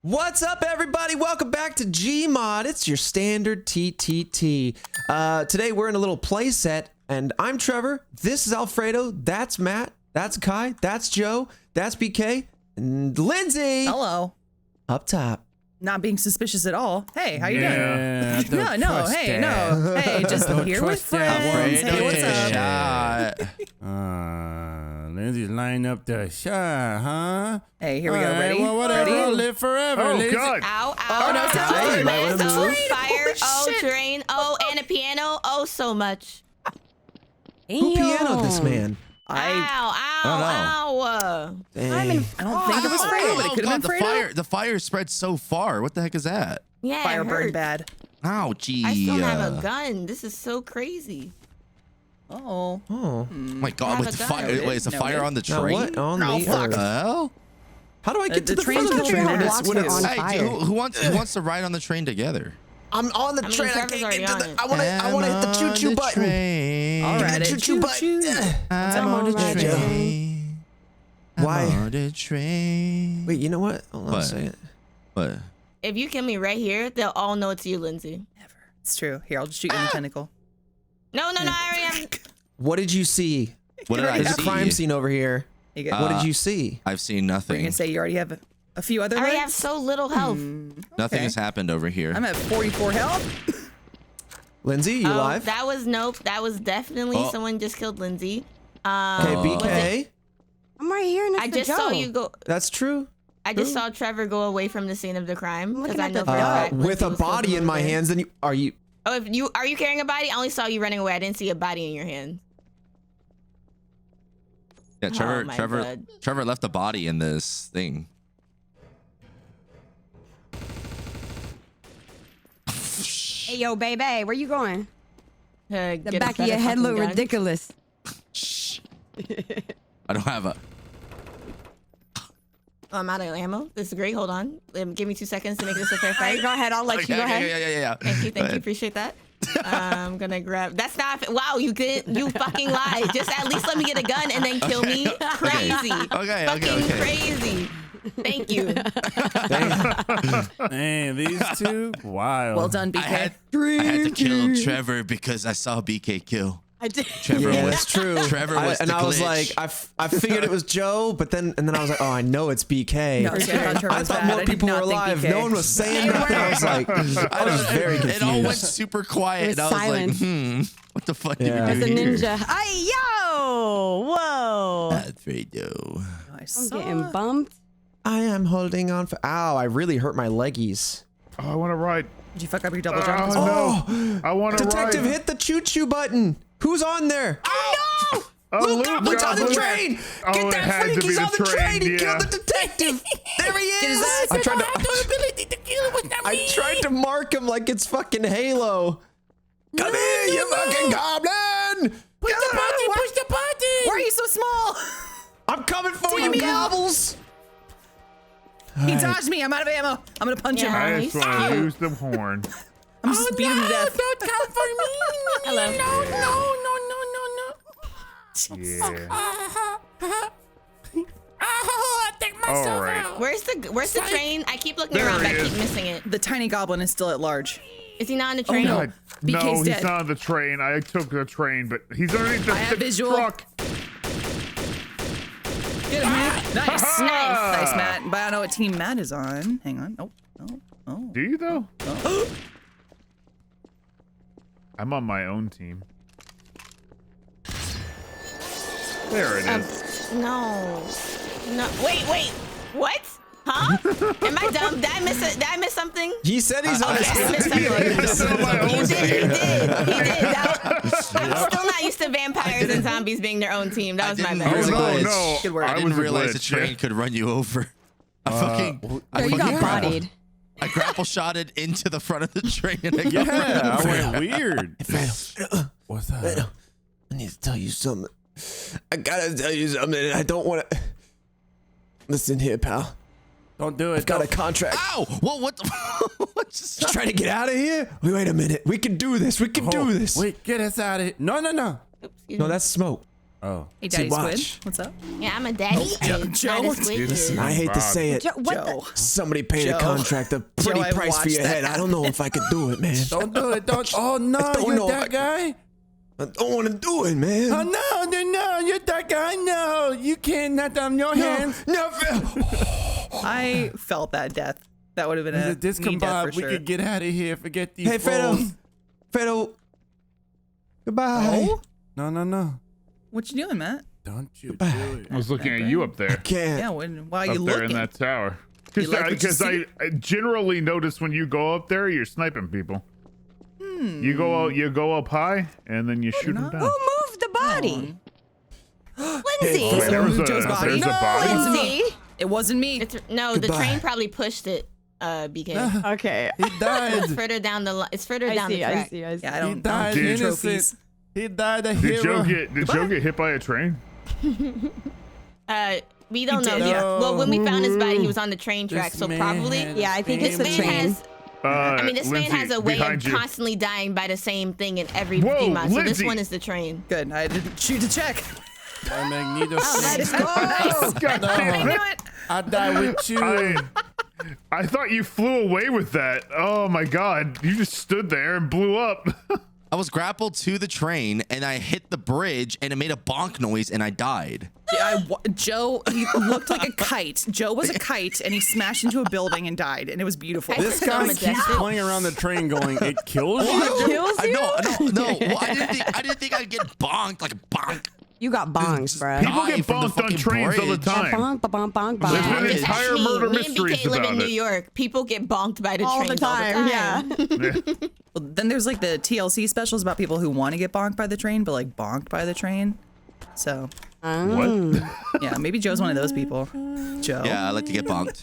What's up, everybody? Welcome back to Gmod. It's your standard TTT. Today we're in a little play set, and I'm Trevor. This is Alfredo. That's Matt. That's Kai. That's Joe. That's BK. And Lindsay. Hello. Up top. Not being suspicious at all. Hey, how you doing? Hey, just here with friends. Hey, what's up? Lindsay's lining up the shot, huh? Hey, here we go. Ready? Well, whatever. Ready? I'll live forever. Oh, Lindsay. God. Ow, ow. Oh, no, it's Hey, you might wanna move. Fire. Oh, shit. train. Oh, and a piano. Oh, so much. Who pianoed this man? Ow. Dang. I don't think it was Fredo, but it could have been Fredo. The fire spread so far. What the heck is that? Yeah, Fire it burned hurt. bad. Ouchie. I still have a gun. This is so crazy. Oh. Oh. My God, have with a gun. fire. Wait, is the No, fire wait. on the Now train? what on No, the fuck. earth? Hell? How do I get to The the front train's of the going train when fast. it's when it's? Hey, who wants to ride on the train together? I'm on the I mean, train. I Trevor's can't already get to on the. it. I want to hit the choo-choo button. All right, Choo choo button. I'm on the Right, train. Why? I'm on the train. Wait, you know what? Hold on a What? second. What? If you kill me right here, they'll all know it's you, Lindsay. Never. It's true. Here, I'll just shoot you in the tentacle. No, I already am. What did you see? What did I There's see? a crime scene over here. You get, What did you see? I've seen we're nothing. gonna say you already have a few other I already have legs? so little health. Nothing okay. has happened over here. I'm at 44 health. Lindsay, you Oh, alive? that was nope. That was definitely Oh. someone just killed Lindsay. Okay, was BK. I'm right here next I to just Joe. saw you go. That's true. I just saw Trevor go away from the scene of the crime because looking I at know the for a fact With Lindsay a was supposed to body be in my there. hands, then are you? Oh, if you are you carrying a body? I only saw you running away. I didn't see a body in your hand. Yeah, Oh, my God. Trevor left a body in this thing. Hey, yo, baby, where you going? The Get a back of your better head look fucking gun. ridiculous. I don't have a. Oh, I'm out of ammo. This is great. Hold on. Give me 2 seconds to make this a fair All right, fight. go ahead. I'll let you go ahead. Yeah. Thank you. Appreciate that. I'm gonna grab. That's not. Wow, you fucking lied. Just at least let me get a gun and then kill me. Crazy. Okay. Crazy. Thank you. Man, these two, wild. Well done, BK. I had to kill Trevor because I saw BK kill. I did. Trevor Yeah, was that's true. Trevor was and the I was glitch. like, I figured it was Joe, but then I was like, oh, I know it's BK. No, see, I thought Trevor I was thought bad. more I did people were not think alive. BK. No one was saying nothing. I was like, I was very confused. It all went super quiet. It And was I was silent. like, what the fuck Yeah. did That's we a do here? ninja. Ay, yo! Whoa! Alfredo. I I'm saw. getting bumped. I am holding on for. Ow! I really hurt my leggies. Uh, Oh, I want to ride. Did you fuck up your double jump as well? Oh, I want to Detective, hit the choo-choo button. Who's on there? Oh no! Luke on the train! Get that freak! He's on the train! He killed the detective! There he is! I tried to mark him like it's fucking Halo. Come here, you fucking goblin! Push the button! Why are you so small? I'm coming for Damn you, you. gobbles! He dodged me. I'm out of ammo. I'm gonna punch him. Yeah. I just want to use the horn. I'm just beating him to death. Don't come for me. Hello. Yeah. I take myself All right. out. Where's the train? I keep looking There around, but he I keep is. missing it. The tiny goblin is still at large. Is he not on the train? no. God, no, BK's he's dead. not on the train. I took the train, but he's underneath the, I have the visual. truck. Get him, man. Nice. Nice. Nice, Matt. But I don't know what team Matt is on. Hang on. Oh. Do you though? I'm on my own team. There it is. No. Wait. What? Huh? Am I dumb? Did I miss something? He said he's on Okay, I missed something. I'm on my own He team. did. I'm still not used to vampires and zombies being their own team. That was my bad. Here's a Oh, glitch. no. Good work. I I didn't was a realize the glitch, train yeah. could run you over. I No, you got bodied. I grapple shotted into the front of the train and I got Yeah, I went weird. What's that? I need to tell you something. I gotta tell you something. I don't want to. Listen here, pal. Don't do it. I've got a contract. Ow! Whoa, what the what's Just this? trying to get out of here. Wait a minute. We can do this. We can do this. Wait, get us out of here. No. Excuse No, me. that's smoke. Oh. Hey, Daddy watch. Squid. What's up? Yeah, I'm a daddy squid. Joe, Not a squid kid. I hate to say it. What Joe. Somebody paid a Joe. contract a pretty Joe, I price for watched your that head. I don't know if I could do it, man. Don't do it. Don't. Oh no, don't you're know if that I- guy. I don't want to do it, man. Oh no, you're that guy. No, you can't. Not on your hands. No, I felt that death. That would have been a With this me death combined, for we sure. could get out of here. Forget these. Hey, Fredo. fools. Fredo. Goodbye. Oh? No. What you doing, Matt? Don't you Goodbye. do it. I was looking at you up there. Can't. Yeah, why are Up you there looking? in that tower. You like what you Because see? I generally notice when you go up there, you're sniping people. You go up high, and then you shoot them not. down. Who moved the body? Lindsay. Wait, there was Joe's body. there's a No, body? Lindsay. It wasn't me. No, the Goodbye. train probably pushed it, BK. Okay. He It's died. further down the line. It's further I down the see, I track. see, I see. Yeah, I He don't died Dude. innocent. trophies. He died a Did hero. Joe get hit by a train? We don't know. did, yet. yeah. Well, when we found his body, he was on the train track, This so man probably. had Yeah, I think it's This the man train. has. I mean, this Lindsay, man has a way of behind you. constantly dying by the same thing in every Whoa, Gmod. So this Lindsay. one is the train. Good. I didn't shoot to check. Magneto. Let's go. God damn it. I died with you. I thought you flew away with that. Oh my god. You just stood there and blew up. I was grappled to the train and I hit the bridge and it made a bonk noise and I died. Yeah, Joe, he looked like a kite. Joe was a kite, and he smashed into a building and died, and it was beautiful. This So guy keeps majestic. playing around the train going, it kills you? Kills you? No. Well, I didn't think I'd get bonked like a bonk. You got bongs, bro. People Die get from the bonked on fucking trains all the bridge. time. Bonk, bonk, bonk, bonk. There's been Just ask entire me. murder Me and mysteries BK live about in New it. York. People get bonked by the All the trains time, yeah. Well, then there's like the TLC specials about people who want to get bonked by the train, but like bonked by the train. So What? yeah, maybe Joe's one of those people. Joe. Yeah, I like to get bonked.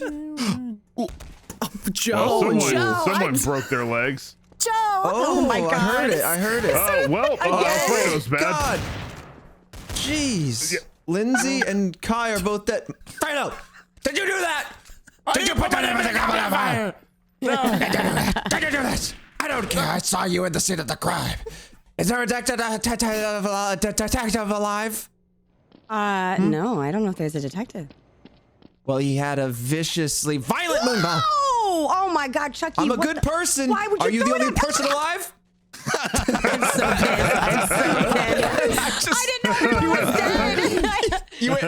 Joe. Well, Joe. someone broke their legs. Joe. Oh, my God. I heard it. I heard it. Oh, well, Alfredo's bad. God. Jeez. Yeah. Lindsay and Kai are both dead. Fredo, did you do that? Did you put that in the gravel of fire? Did you do this? I don't care. I saw you in the scene of the crime. Is there a detective alive? No, I don't know if there's a detective. Well, he had a viciously violent moonball. Oh my God, Chucky. I'm a what good the- person. Why would you Are you the throw only that? person alive? I'm so dead. I didn't know he was dead. You went.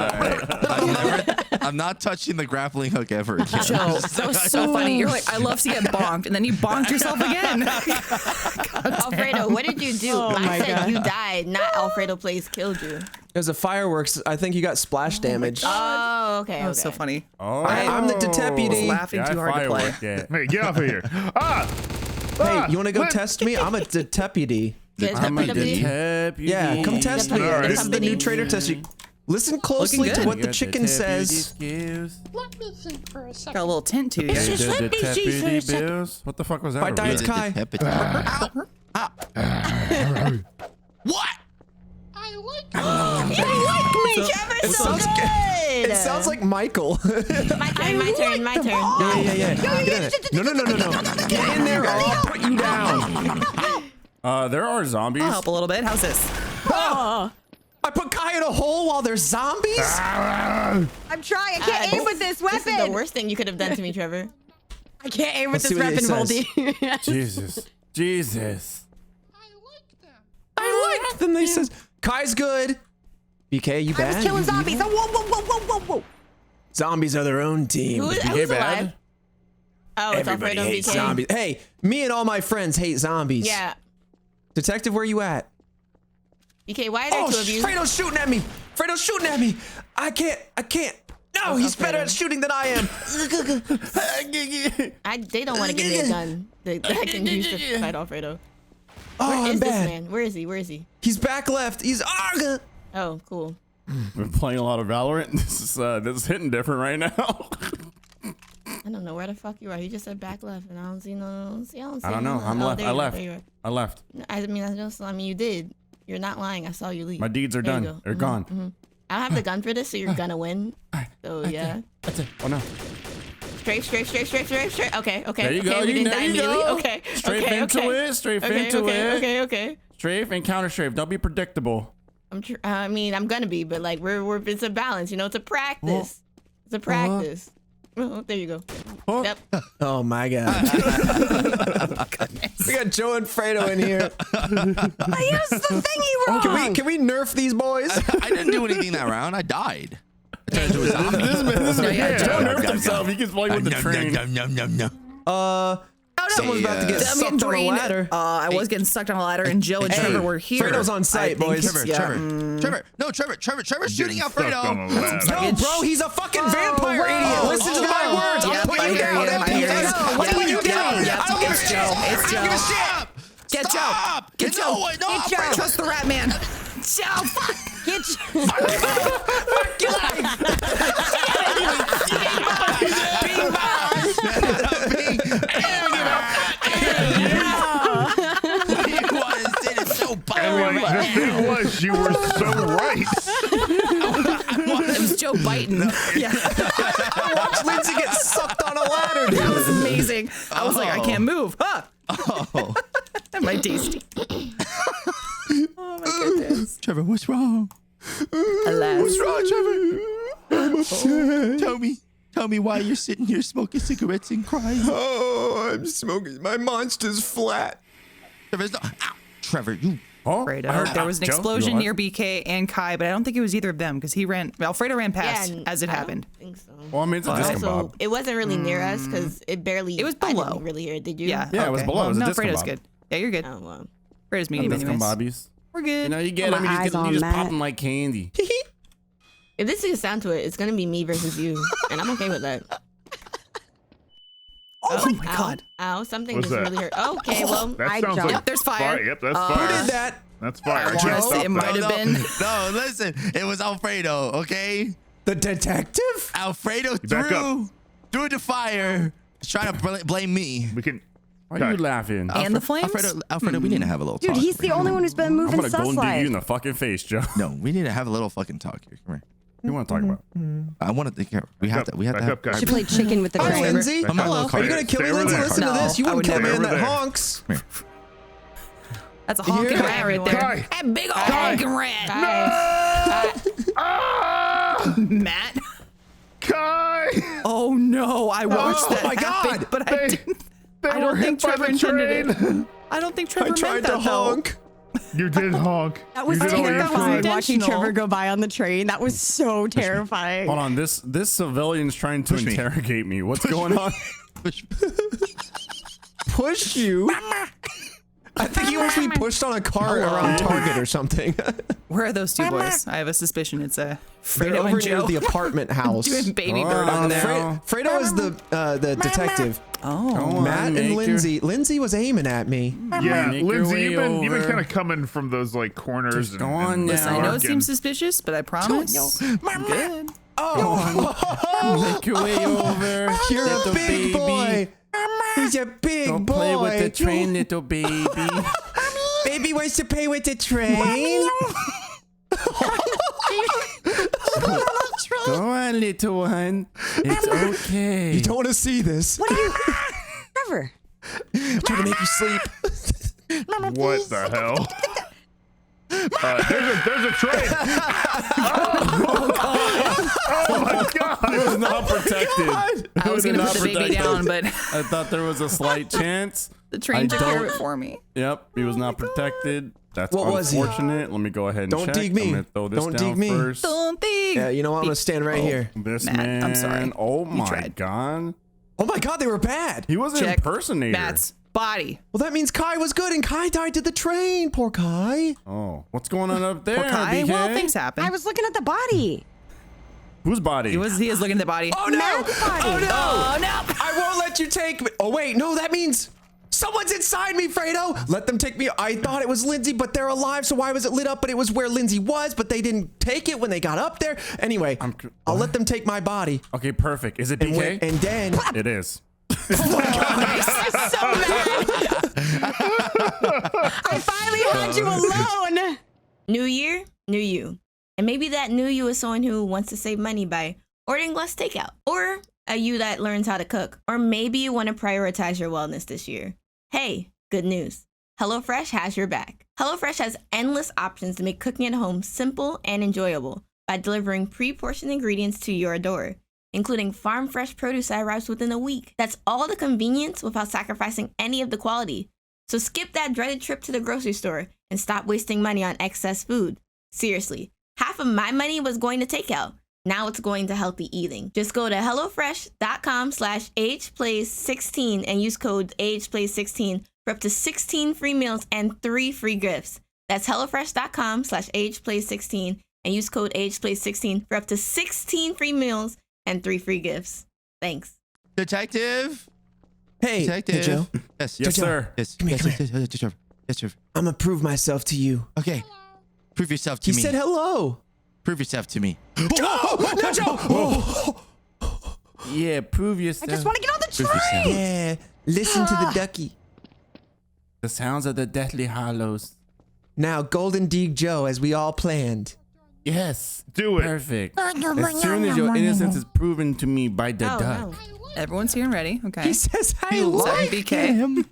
I'm not touching the grappling hook ever again. Joe, that was so funny. You're like, I love to get bonked, and then you bonked yourself again. Alfredo, what did you do? Oh I my said God. you died, not Alfredo Plays killed you. There's a fireworks. I think you got splash damage. Oh, okay. That was so funny. Oh. I'm the I was deputy. laughing Yeah, too hard to play. firework that. Hey, get off of here. Ah! Hey, you want to go test me? I'm a deputy. I'm a deputy. Yeah, come test me. All right. This is the new trader test. Listen closely to good. what the chicken says. Got a little tint to you. The deputy bills. What the fuck was that? By Diet's Kai. What? You like me, Trevor, It so sounds good. It sounds like Michael. My turn. Yeah. Get in it. No. Get in there or I'll put you down. There are zombies. I'll help a little bit. How's this? I put Kai in a hole while there's zombies? I'm trying. I can't aim with this weapon. This is the worst thing you could have done to me, Trevor. I can't aim with Let's see this what weapon, it Voldy. Jesus. I like them. They says, Kai's good. BK, you I bad? was killing zombies. Oh, whoa. Zombies are their own team. Who's BK alive? bad? Oh, it's Everybody Alfredo and hates BK. zombies. Hey, me and all my friends hate zombies. Yeah. Detective, where you at? BK, why are there Oh, two of you? Fredo's shooting at me. Fredo's shooting at me. I can't. No, he's better at shooting than I am. They don't want to give me a gun that I can use to fight Alfredo. Oh, Where I'm is this bad. man? Where is he? He's back left. He's Arga. Oh, cool. We're playing a lot of Valorant. This is hitting different right now. I don't know where the fuck you are. You just said back left, and I don't see no. I don't know. I'm left. There I you are, left. there you are. I left. I mean, you did. You're not lying. I saw you leave. My deeds are There you done. go. They're gone. I don't have the gun for this, so you're gonna win. So yeah. That's it. Oh no. Straight. Okay. There you go. We didn't There die you immediately. go. Okay. Strafe okay. into it. Strafe into it. Okay. Strafe and counter strafe. Don't be predictable. I mean, I'm gonna be, but like we're it's a balance, you know. It's a practice. It's a practice. Oh, there you go. Yep. Oh my god. We got Joe and Fredo in here. I used the thingy wrong. Can we nerf these boys? I didn't do anything that round. I died. I turned into a zombie. Joe nerfed himself. He keeps playing with the train. Someone's about to get sucked on a ladder. I was getting sucked on a ladder, and Jill and Trevor were here. Fredo's on site, boys. Trevor's shooting Alfredo. No, bro, he's a fucking vampire idiot. Listen to my words. I'll put you down. I'll put you down. I don't give a shit. It's Joe. Get Joe. Get Joe. No, Trust the rat man. Joe, fuck. Get Fuck your life. And like, the thing was, you were so right. It was Joe biting. Yeah. I watched Lindsay get sucked on a ladder, dude. That was amazing. I was like, I can't move. Huh. My tasty. Oh my goodness. Trevor, what's wrong? Alas. What's wrong, Trevor? Tell me why you're sitting here smoking cigarettes and crying. Oh, I'm smoking. My monster's flat. Trevor, you. Fredo. There was an explosion near BK and Kai, but I don't think it was either of them because Alfredo ran past as it happened. I don't think so. Well, I mean, it's a disco Also, bob. it wasn't really near us because it barely. It was I below. didn't really hear it. Did you? Yeah. Yeah, it was below. It was a no, disco Fredo's bob. good. Yeah, you're good. Oh, well. Fredo's medium Disco anyways. bobbies. We're good. You know, you get them, My you eyes on just that. pop them like candy. If this gets down to it, it's gonna be me versus you, and I'm okay with that. Oh my god. Ow, something What's just that? really hurt. Okay, well, That I sounds jumped. like There's fire. Yep, that's Who fire. did that? That's fire. I wanna say it might have been. No, listen. It was Alfredo, okay? The detective? Alfredo back threw the fire. He's trying to blame me. We can. Why are you laughing? And the flames? Alfredo, we need to have a little Dude, talk. he's the only one who's been I'm moving gonna go sus and dig you in life. the fucking face, Joe. No, we need to have a little fucking talk here. Come here. What do you want to talk about? I want to think here. We have to Back have. up, guys. She played chicken with the Hi, train. Lindsay. I'm not a little Are you car. gonna kill me, Stay over Lindsay? there. Listen to No, this. You I wouldn't would kill me never. in that Over there. honks. That's a honking Here. rat right there. Kai. That big old honking rat. Matt. Kai! Oh no, I watched that my happen, God. but I didn't. They I were don't think hit by Trevor the intended it. train. I don't think I Trevor tried meant to that though. honk. You did honk. That was You did all your terrifying. fun. Watching Trevor go by on the train. That was so terrifying. Hold on, this civilian's trying to Push me. interrogate me. What's going on? Push you? I think he wants to be pushed on a cart around Target or something. Where are those two boys? I have a suspicion it's They're Fredo over and near Joe the apartment house. doing baby Oh, bird over there. no. Fredo is the detective. Oh, Matt and Lindsay. Lindsay was aiming at me. Yeah, Make your Lindsay, way you've been over. kind of coming from those like corners. Just and, go on and now. listen, I know it barking. seems suspicious, but I promise. I'm good. Make your way over. You're little a big baby. boy. He's a big Don't boy. play with the train, little baby. Baby wants to play with the train. Go on, little one. It's okay. You don't want to see this. What are you, Trevor? I'm trying to make you sleep. What the hell? There's a train. Oh my god! It was not protected. I was gonna not put the baby protected. down, but I thought there was a slight chance. the train took care of it don't- for me. Yep, he was not protected. That's What was he? unfortunate. Let me go ahead and Don't check. dig me. I'm gonna throw this Don't down dig me. first. Don't think. Yeah, you know what? I'm going to stand right here. This Matt, man. I'm sorry. Oh You my tried. god. Oh my God, they were bad. He was an Check impersonator. Matt's body. Well, that means Kai was good and Kai died to the train. Poor Kai. Oh, what's going on up there? Poor Kai. BK? Well, things happen. I was looking at the body. Whose body? He is looking at the body. Oh no! Matt's body. Oh no! Oh, no. I won't let you take me. Oh wait, no, that means someone's inside me, Fredo. Let them take me. I thought it was Lindsay, but they're alive. So why was it lit up? But it was where Lindsay was, but they didn't take it when they got up there. Anyway, I'll let them take my body. Okay, perfect. Is it And, BK? and then It is. I'm so mad. I finally had you alone. New year, new you. And maybe that new you is someone who wants to save money by ordering less takeout. Or a you that learns how to cook. Or maybe you want to prioritize your wellness this year. Hey, good news. HelloFresh has your back. HelloFresh has endless options to make cooking at home simple and enjoyable by delivering pre-portioned ingredients to your door, including farm-fresh produce that arrives within a week. That's all the convenience without sacrificing any of the quality. So skip that dreaded trip to the grocery store and stop wasting money on excess food. Seriously, half of my money was going to takeout. Now it's going to healthy eating. Just go to HelloFresh.com/AgePlays16 and use code AgePlays16 for up to 16 free meals and 3 free gifts. That's HelloFresh.com/AgePlays16 and use code AgePlays16 for up to 16 free meals and 3 free gifts. Thanks. Detective. Hey, Detective. hey, Joe. Yes. Yes, sir. Yes. Come here, Yes. come Yes. Yes. Yes. Yes. I'm gonna prove myself to you. Okay. Prove yourself to He me. said hello. Prove yourself to me. Joe! No, Joe! Yeah, prove yourself. I just want to get on the Prove yourself. train. Yeah, listen to the ducky. The sounds of the Deathly Hollows. Now, Golden Deeg Joe, as we all planned. Yes. Do it. Perfect. As soon as your innocence is proven to me by the Oh, duck. no. Everyone's here and ready. Okay. He says, I So like BK. him.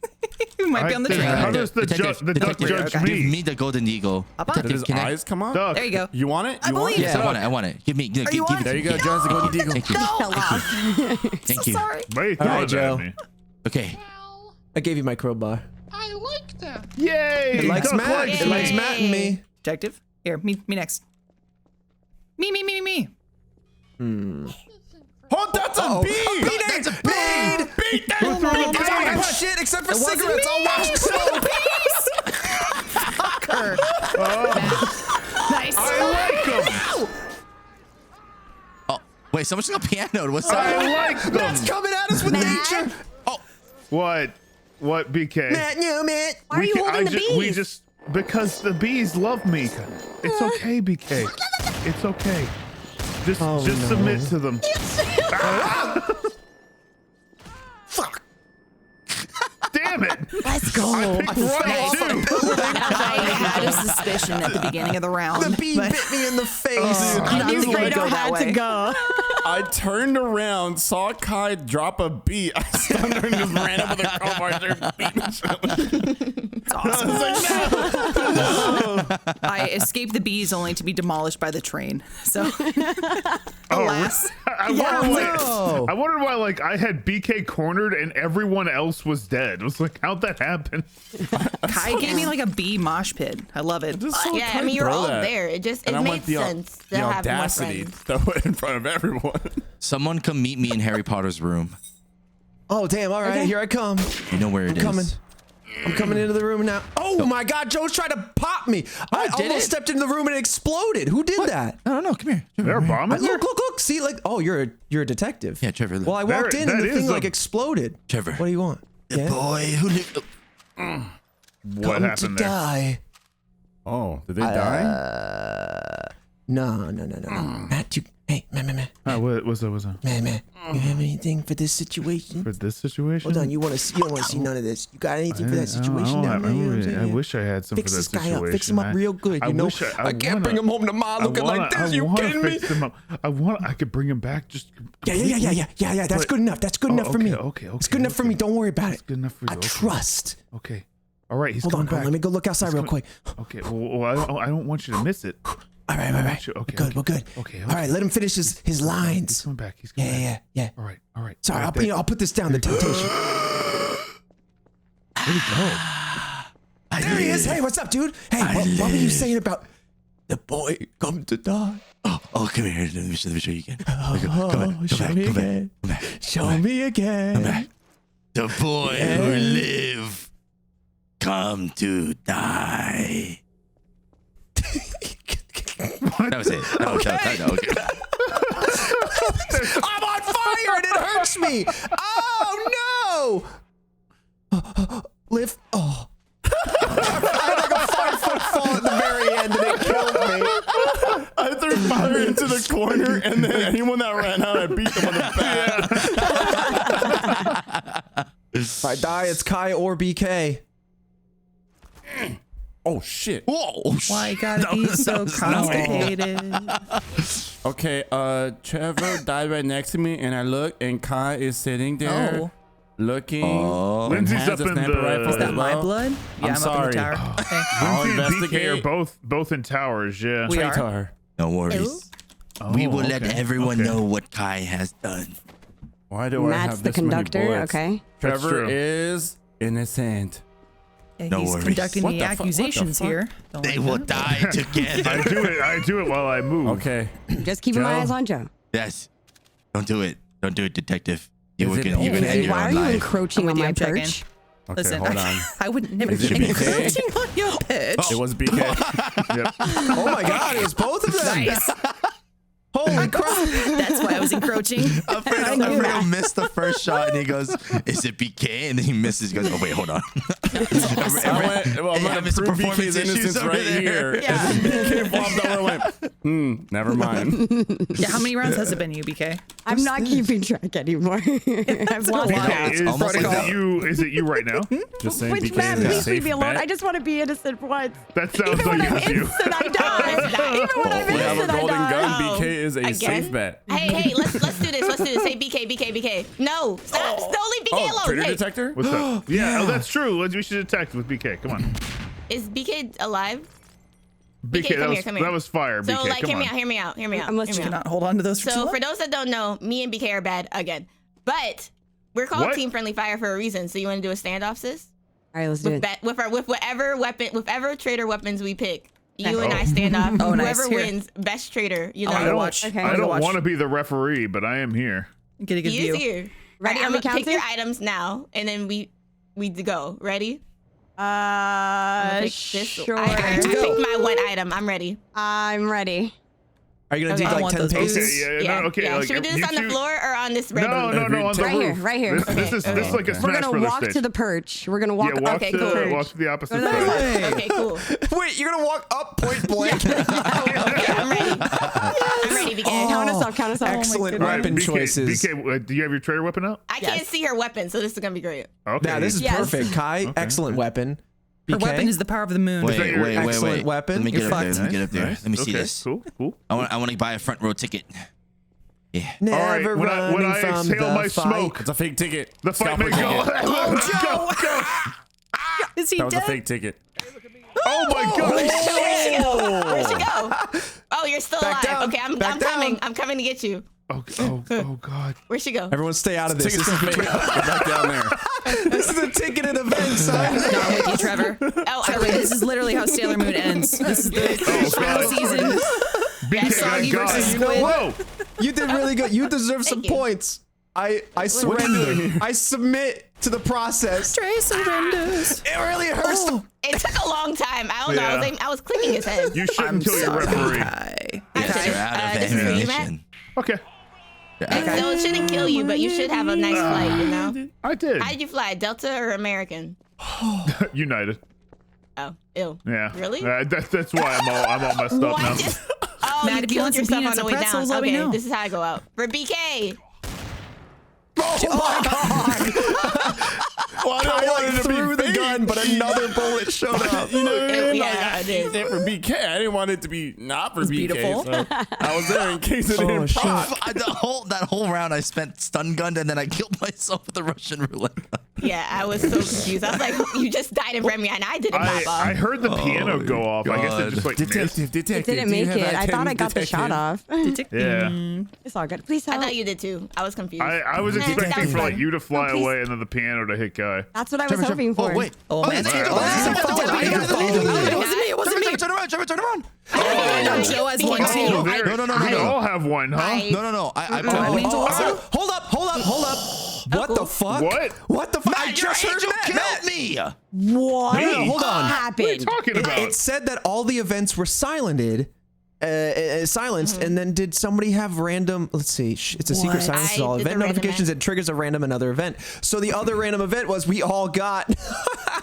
You might be on the train. How does the Detective, duck detective, judge Give me? me the golden eagle. Did his Can I- eyes come up? Duck. There you go. You want it? You want believe it? Yes, I want it. I want it. Give me. Give you it want There to you me. go, John's the golden eagle. Thank you. Thank you. Sorry. Why are you All right, throwing Joe. that at me? Okay. I gave you my crowbar. Yay! It likes Duck Matt. likes It me. likes Matt and me. Detective. Here, me next. Me. Oh, that's a bee! That's a bee. Beat that! Who threw the It's all my bees? shit except for It wasn't cigarettes. me. I'll wash soap. Fuck her. Nice. I like them. Oh, wait. Someone just got pianoed. What's I that? like them. That's coming at us with nature. What? What, BK? Matt, no, Matt. Why are you holding the bees? We just because the bees love me. It's okay, BK. It's okay. Just submit to them. Fuck. Damn it! Let's go. I picked right too. I had a suspicion at the beginning of the round. The bee but bit me in the face. I'm not thinking it would go that way. go. I turned around, saw Kai drop a beat. I stunned her and just ran up with a crowbar and started beating each other. It's awesome. I escaped the bees only to be demolished by the train. So, alas. I wondered why like I had BK cornered and everyone else was dead. I was like, how'd that happen? Kai gave me like a bee mosh pit. I love it. Yeah, I mean, you're throw all that. there. It And I made want the sense to the have more audacity to friends. throw it in front of everyone. Someone come meet me in Harry Potter's room. Oh, damn. All right, here I come. You know where it is. coming. I'm coming into the room now. Oh my God, Joe's trying to pop me. I did almost it? stepped into the room and it exploded. Who did that? I don't know. Come here. They're bombing. Look. See, like, oh, you're a detective. Yeah, Trevor. Well, I walked in and that the thing is like a- exploded. Trevor. What do you want? The boy who lived. What Come happened to there? die. Oh, did they die? No. Matt, hey, man. What was that? Man, you have anything for this situation? For this situation? Hold on, you don't want to see none of this. You got anything for that situation down there? You know what I'm I saying? wish I had some Fix for that this guy situation. up. Fix him up real good. You know, wish I can't bring him home to mom looking like this. You kidding me? Fix him up. I could bring him back. Just Yeah. That's But- good enough. That's good enough for me. Okay. It's good enough for me. Don't worry about it. It's good enough for you. I okay. trust. Okay. All right. He's Hold coming on. back. Let me go look outside real quick. Okay. Well, I don't want you to miss it. All right. Okay, We're good. Okay. All right. Let him finish his He's lines. coming back. He's coming back. Yeah. All right. Sorry, All right, I'll put this down. The temptation. Where'd he go? There he is. Hey, what's up, dude? Hey, what were you saying about the boy come to die? Oh, come here. Let me show you again. Show me again. Show me again. The boy who live come to die. That was it. Okay. I'm on fire and it hurts me. Oh no! Lift. Oh. I had like a 5-foot fall at the very end and it killed me. I threw fire into the corner, and then anyone that ran out, I beat them on the back. If I die, it's Kai or BK. Oh shit. Whoa. Why you gotta be so complicated? Okay, Trevor died right next to me, and I look, and Kai is sitting there. Oh. Looking. Lindsay's Has up a in sniper the- rifle. Is that my Hello? blood? Yeah, I'm sorry. up in the tower. Okay. I'll Lindsay and BK investigate. are both in towers. Yeah. We are. Traitor. No worries. Oh, We will let okay, everyone okay. know what Kai has done. Why do I Matt's have the this many conductor. bullets? Okay. That's Trevor true. is innocent. Okay, No he's worries. conducting What the the fuck? What the accusations fuck? here. Don't They like will that. die together. I do it while I move. Okay. Just keeping my Joe? eyes on Joe. Yes. Don't do it. Don't do it, detective. You Is it can okay? end Hey, your why are own you life. encroaching on I'm with you, my I'm checking. perch? Okay, Listen, hold on. I would never Is it be BK? encroaching on your pitch. It was BK. Yep. Oh my God, it's both of them. Nice. Holy crap. That's why I was encroaching. Alfredo missed the first shot and he goes, "Is it BK?" And then he misses. He goes, "Oh wait, hold on." I'm Yeah, gonna Mr. prove Performance BK's issues innocence over right there. here. Yeah. And then BK flopped over and went, never mind. Yeah, how many rounds has it been, you, BK? I'm not keeping track anymore. I've lost Wow. count. Is it you right now? Just saying Which BK man, is a please leave safe me alone. bet. I just want to be innocent for once. That sounds Even when like I'm it was you. innocent, I die. Even when I'm We have a innocent, I golden die. gun. Oh, BK is a again? safe bet. Hey, let's do this. Let's do this. Say BK. No, stop. Don't leave BK Oh, traitor alone. Hey, detector? What's up? Yeah, oh, that's true. We should attack with BK. Come on. is BK alive? BK, come here, come here. that was fire. So BK, like, come hear on. me out. Hear me out. I'm listening. Hear me out. Cannot hold on to those for too So long. for those that don't know, me and BK are bad again. But we're called What? Team Friendly Fire for a reason. So you want to do a standoff, sis? All right, let's do it. With whatever traitor weapons we pick. You Okay. and I stand off. Oh, nice. Whoever Here. wins, best traitor. You know. I I wanna don't, watch. Okay. I I'm don't gonna want to watch. be the referee, but I am here. Get a good He view. is here. Ready? I'm I'm gonna pick counting? your items now, and then we go. Ready? Pick this. Sure. I picked my one item. I'm ready. I'm ready. Are you gonna Okay. do I like want 10 those paces? boots. Yeah, no, okay. Like, Should we do this you on the two- floor or on this red No, balloon? on the Right here, roof. right here. This is like a Okay. Smash We're gonna Brothers walk stage. to the perch. We're gonna walk Yeah, walk Okay, to cool. walk to the opposite Go to the side. left. Okay, cool. Wait, you're gonna walk up point blank? Okay, I'm ready. I'm ready, BK. Count us off. Count us off. Excellent All right, weapon BK, choices. BK, do you have your traitor weapon out? I can't see her weapon, so this is gonna be great. Okay. Now this is Yes. perfect. Kai, excellent weapon. Her BK? weapon is the power of the moon. Wait, that your excellent weapon? Let me get You're up there. fucked. Let me get up there. Nice. Let me see Okay, this. Cool. I want to buy a front row ticket. Yeah. Never All right, when running I from exhale the my fight. smoke, It's a fake ticket. the fight Scalper may go. ticket. Let's go. Is he That was a dead? fake ticket. Oh my god. Where'd she go? Oh, you're still Back alive. down. Okay, I'm Back coming. down. I'm coming to get you. Oh god. Where'd she go? Everyone stay out of this. Ticket's This still is, fake. Get back down there. this is a ticketed event, son. No, I'm with you, Trevor. Oh, Trevor, this is literally how Sailor Moon ends. This is the final God. season. BK, Soggy got versus it. Squid. Whoa. You did really good. You deserve some Thank you. points. I surrender. I submit to the process. Trey surrenders. It really hurts. it took a long time. I don't Yeah. know. I was clicking his head. You shouldn't kill your referee. Hi. Yes, Okay. you're out of This is for you, Matt. ammunition. Okay. So it shouldn't kill you, but you should have a nice flight, you know? I did. How did you fly? Delta or American? United. Oh, ew. Yeah. Really? That's why I'm all messed up now. What? Oh, Matt, you if you killed want some yourself peanuts on the and way down. pretzels, let me Okay, know. this is how I go out. For BK. Well, I I wanted to be threw the fake. gun, but another bullet showed up. You know what I mean? Yeah, Like, I I did. did it for BK. I didn't want it to be not for BK. beautiful. So I was there in case it Oh, didn't shit. pop. That whole round I spent stun gunned and then I killed myself with the Russian roulette gun. Yeah, I was so confused. I was like, you just died in front of me, and I didn't pop off. I heard the piano go off. I guess it just like missed. Detective. It didn't make it. I thought I got the shot off. Yeah. It's all good. Please I help. thought you did too. I was confused. I was That expecting was for like fun. you to fly please. away and then the piano to hit Guy. That's what I was hoping for. Oh, wait. Oh, man. Angel, Oh, this is Angel, a fucking Angel, idea. Angel, It wasn't me. It wasn't me. Turn around. Trevor, turn around. I know Joe has one Oh, too. there. No. We all have one, huh? No. I Oh, Angel also? Hold up. What the fuck? What? What the fuck? I Matt, your just heard angel Matt. killed me. What? Me? Hold on. happened? What are you talking about? It said that all the events were silenced, and then did somebody have random? Let's see. It's a secret What? silence. I All did the event random notifications. It triggers a random another event. So the other random event was we all got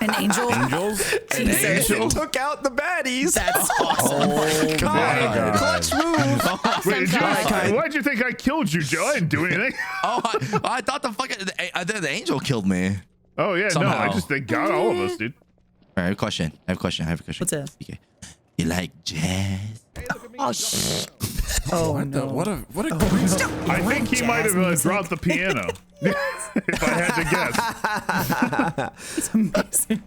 An angel. Angels? Jesus. took out the baddies. That's awesome. Oh, God. Clutch move. Wait, Joe, Kai. why'd you think I killed you, Joe? I didn't do anything. I thought the angel killed me. Oh yeah, Somehow. no, they got all of us, dude. All right, I have a question. What's this? Okay. You like jazz? Oh, shh. Oh no. What a I think he might have dropped the piano. If I had to guess. It's amazing.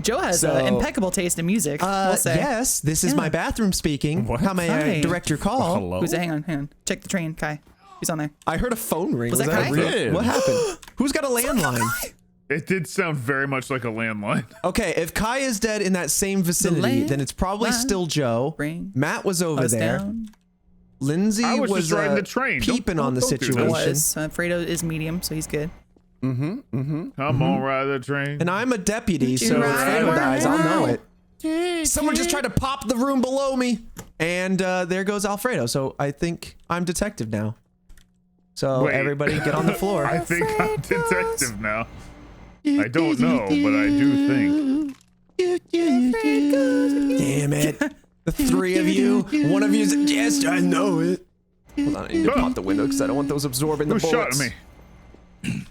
Joe has impeccable taste in music. We'll say. Yes, this is my bathroom speaking. How may I Hi. direct your call? hello. Who's hang on. Check the train, Kai. He's on there. I heard a phone ring. Was that Kai? real? What happened? Who's got a landline? It did sound very much like a landline. Okay, if Kai is dead in that same vicinity, then it's probably still Joe. Ring Matt was over us there. down. Lindsay I was was just riding the train. peeping on the don't do this. situation. Was Fredo is medium, so he's good. Come on, ride the train. And I'm a deputy, so if ride Fredo or dies, I'll know it. Someone just tried to pop the room below me. And there goes Alfredo. So I think I'm detective now. So Wait. everybody get on the floor. I think I'm detective now. I don't know, but I do think. Damn it. The three of you. One of you's yes, I know it. Hold on, I need to pop the window because I don't want those absorbing the Who bullets. shot me?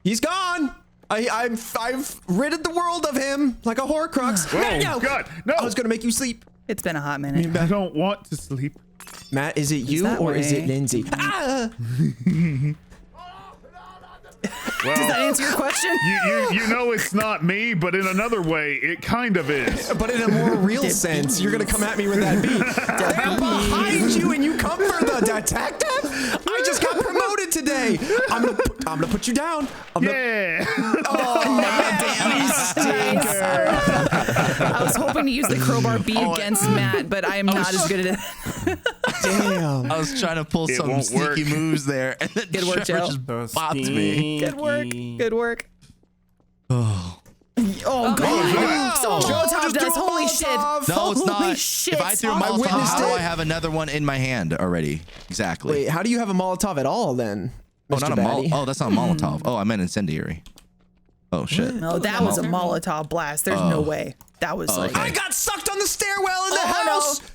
He's gone. I've ridded the world of him like a Horcrux. Oh, God. No. I was gonna make you sleep. It's been a hot minute. I don't want to sleep. Matt, is it you that or is way. it Lindsay? Well, Does that answer your question? you know it's not me, but in another way, it kind of is. But in a more real sense, you're gonna come at me with that beat. They're behind you and you come for the detective? I just got promoted today. I'm gonna put you down. Yeah. I was hoping to use the crowbar B against Matt, but I am not as good at it. Damn. I was trying to pull some won't sneaky work. moves there, and then Good work, Trevor Joe. just bopped me. Good work. Good work. Oh. Oh, God. So Molotov just does. do a Holy shit. Molotov. No, it's Holy not. shit. If I threw a I Molotov, witnessed how do it. I have another one in my hand already? Exactly. Wait, how do you have a Molotov at all then? oh, Mr. not a Batty? Oh, that's not a Molotov. Oh, I meant incendiary. Oh, shit. No, that was a Molotov blast. There's no way. That was like. I got sucked on the stairwell in the Oh, house. no.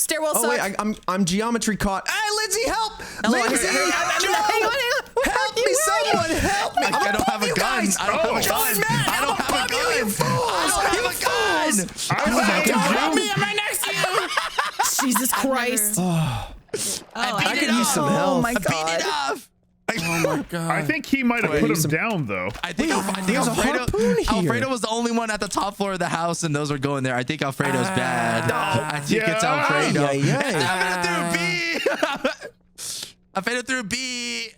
Stairwell Oh sucked. wait, I'm geometry caught. Hey, Lindsay, help! Lindsay, Hang on. help me! Someone help me! I don't have a gun. I don't have a gun. I don't have a gun. I don't have a gun. I was Am I next to you? Jesus Christ. I could use some help. Oh my I beat it God. off. Oh my God. I think he might have put him down, though. I think there's a harpoon here. Alfredo was the only one at the top floor of the house, and those were going there. I think Alfredo's bad. I think it's Alfredo. Alfredo threw B. Alfredo threw B.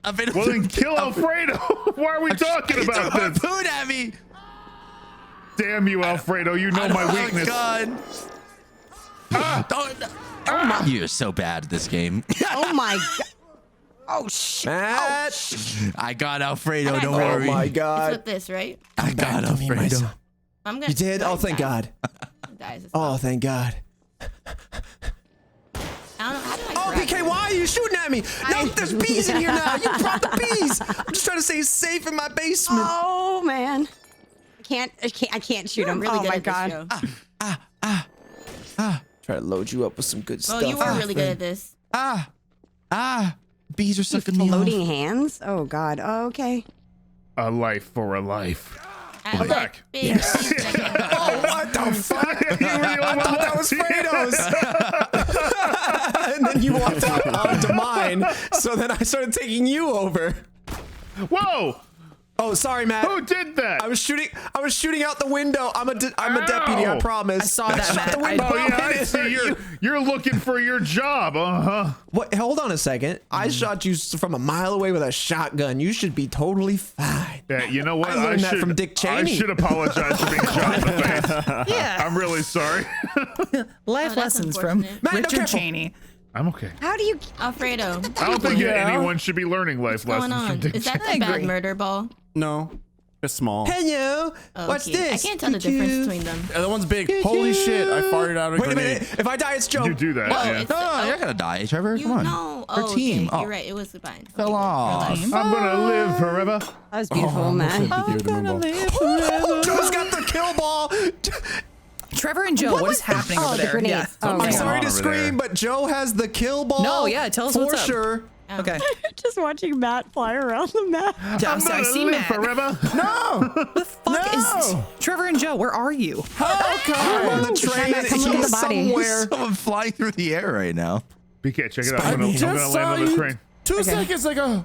Alfredo Well, threw then kill Alfredo. Why are we talking He threw about a this? harpoon at me. Damn you, Alfredo. You know my weakness. Gun. You're so bad at this game. Oh my God. Oh shit. Matt! I got Alfredo. Don't Oh worry. my It's God! with this, right? I got to me, my Alfredo. son. I'm gonna. You did? Oh, thank God! Dies. Oh, thank God! I don't know. How did I Oh, grab BK, it? why are you shooting at me? No, there's bees in here now. You brought the bees. I'm just trying to stay safe in my basement. Oh man. I can't shoot I'm him. really Oh good my at this God. show. Try to load you up with some good Oh, stuff. you were really good at this. Bees are sucking me off. Floating hands? Oh God. Oh, okay. A life for a life. I like back. big yes. Oh, what the fuck? You were the only one That was left. Fredo's. And then you walked out onto mine. So then I started taking you over. Whoa! Oh, sorry, Matt. Who did that? I was shooting out the window. I'm a deputy, I Ow. promise. I saw that, Shut Matt. the window. Oh yeah, I It see. hurt You're looking for your job. What? Hold on a second. I shot you from a mile away with a shotgun. You should be totally fine. Yeah, you know what? I learned that from Dick I Cheney. should apologize for being shot in the face. Yeah. I'm really sorry. Life that's lessons from unfortunate. Matt, no, Richard careful. Cheney. I'm okay. How do you? Alfredo. I don't think anyone should be learning life What's going lessons from on? Dick Is that I the bad agree. murder ball? No, it's small. Hello. Oh, What's okay. this? I can't tell the difference between them. The one's big. Holy shit! I fired out a Wait a grenade. minute. If I die, it's Joe. You do that. Oh, yeah. it's No, you're not gonna die, Trevor. You Come on. know. We're Oh, team. okay. Oh. You're right. It was fine. Fell off. I'm gonna live forever. That was beautiful, man. Joe's got the kill ball. Trevor and Joe, what is happening Oh, over the there? grenades. Yeah. Oh, I'm okay. sorry to over scream, there. but Joe has the kill ball. No, yeah, tell us for what's up. sure. Okay. just watching Matt fly around the map. Just, I see live Matt. forever. No. The fuck is Trevor and Joe? Where are you? I'm on the train. Matt, come look at the body. Somewhere. Someone flying through the air right now. BK, check it out. I'm gonna Just land on the saw you train. 2 seconds ago.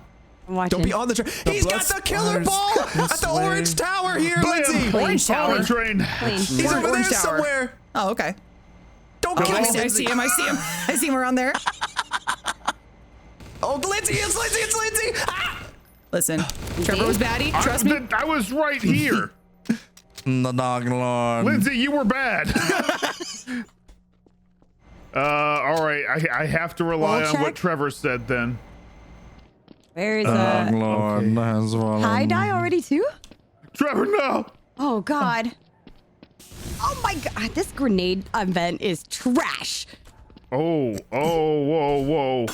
I'm watching. Don't be on the train. He's got the killer ball at the orange tower here, Lindsay. Orange On Tower. the train. He's over there Orange Tower. somewhere. Oh, okay. Don't Oh, kill I me. see him. I see him around there. Oh, Lindsay, it's Lindsay, it's Lindsay. Ah! Listen, Trevor was baddie. Trust me. I was right here. The dog lord. Lindsay, you were bad. All right. I have to rely Wall on what check? Trevor said then. Where is Dog lord has fallen. Hi die already too? Trevor, no. Oh God. Oh my God, this grenade event is trash. Oh, whoa.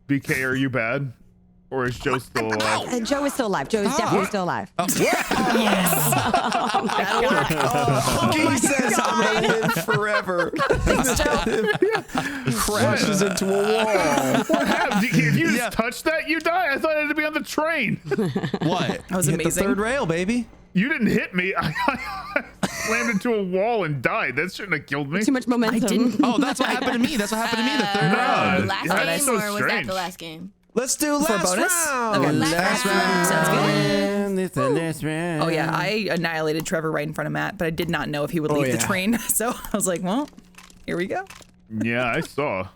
BK, are you bad? Or is Joe still alive? Joe is still alive. Joe is definitely still alive. He says I'm gonna live forever. Crashes into a wall. What happened? If you just touch that, you die. I thought it had to be on the train. What? That was Hit the amazing. third rail, baby. You didn't hit me. I slammed into a wall and died. That shouldn't have killed me. Too much momentum. I didn't. Oh, that's what happened to me. That's what happened to me the third No. round. Last That's game, so or was that strange. the last game? Let's do last bonus? round. Okay. Last round. Sounds good. It's the last round. Oh yeah, I annihilated Trevor right in front of Matt, but I did not know if he would leave the yeah. train. So I was like, well, here we go. Yeah, I saw.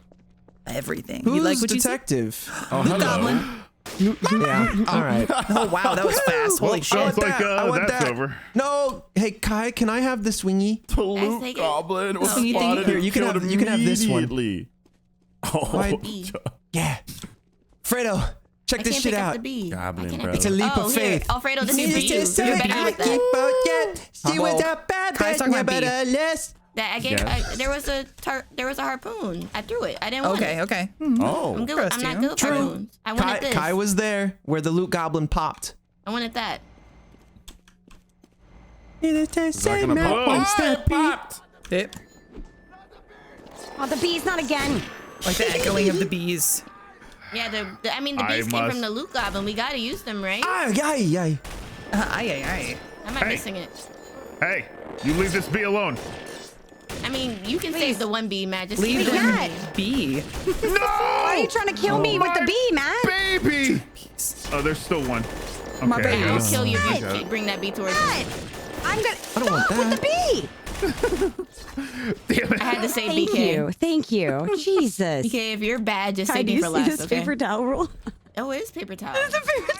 Everything. Who's you like what detective? Oh, hello. Goblin. Yeah. All right. Oh wow, that was fast. Holy I shit. want It's like, that. I want that's that. over. No. Hey, Kai, can I have the swingy? The Luke take it. Goblin was Oh, you think- spotted Here, and you can killed have- you can have this one. immediately. Oh, Why- Yeah. Fredo, check I this can't shit pick up out. the B. Goblin, I can't bro. pick It's a up- leap oh, of here. faith. Alfredo, this is you. You're better at that. She was a bad Kai's talking about B. list. That I gave. Yes. There was a harpoon. I threw it. I didn't want Okay, it. okay. Oh. I'm good. Trust I'm not you. good with harpoons. I wanted this. Kai was there where the loot goblin popped. I wanted that. Is that gonna pop? Oh, it popped. It, Oh, the bees, not again. like the echoing of the bees. Yeah, the bees came must- from the loot goblin. We gotta use them, right? Ay, ay, ay. Aye. Am I Hey. missing it? Hey, you leave this bee alone. I mean, you can save the one bee, Matt. Just Leave keep it them with me. be. No! Why are you trying to kill me with the bee, Matt? Baby! Oh, there's still one. My Okay. baby. I'll kill you if you bring that bee towards me. Matt, I'm gonna I don't want stop with that. the bee. Damn it. I had to save Thank BK. you. Thank you. Jesus. BK, if you're bad, just Kai, save do me you for see last, this okay? paper towel rule? Oh, it is paper towel. It's a paper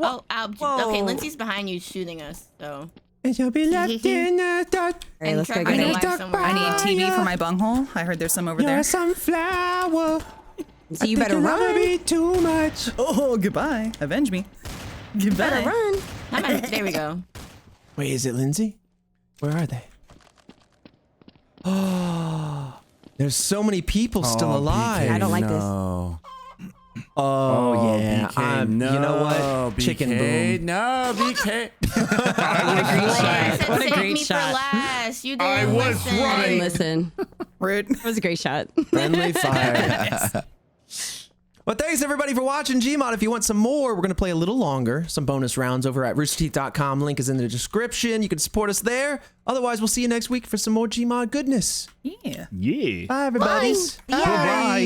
towel. Okay, Whoa. Lindsay's behind you shooting us, so. And you'll be left in the dark. All right, let's go Trevor get in it. the life somewhere. I need TV for my bunghole. I heard there's some over You're there. a sunflower. So you better run. Be too much. Oh, goodbye. Avenge me. Goodbye. Better run. There we go. Wait, is it Lindsay? Where are they? Oh, there's so many people still alive. I don't like this. No. Oh, yeah. BK, no. You know what? BK, Chicken boom. No, BK. I said What a save great me shot. for last. You didn't I was listen. right. Listen, Rude. that was a great shot. Friendly fire. Well, thanks everybody for watching Gmod. If you want some more, we're going to play a little longer. Some bonus rounds over at roosterteeth.com. Link is in the description. You can support us there. Otherwise, we'll see you next week for some more Gmod goodness. Yeah. Yeah. Bye, everybody. Bye. Bye.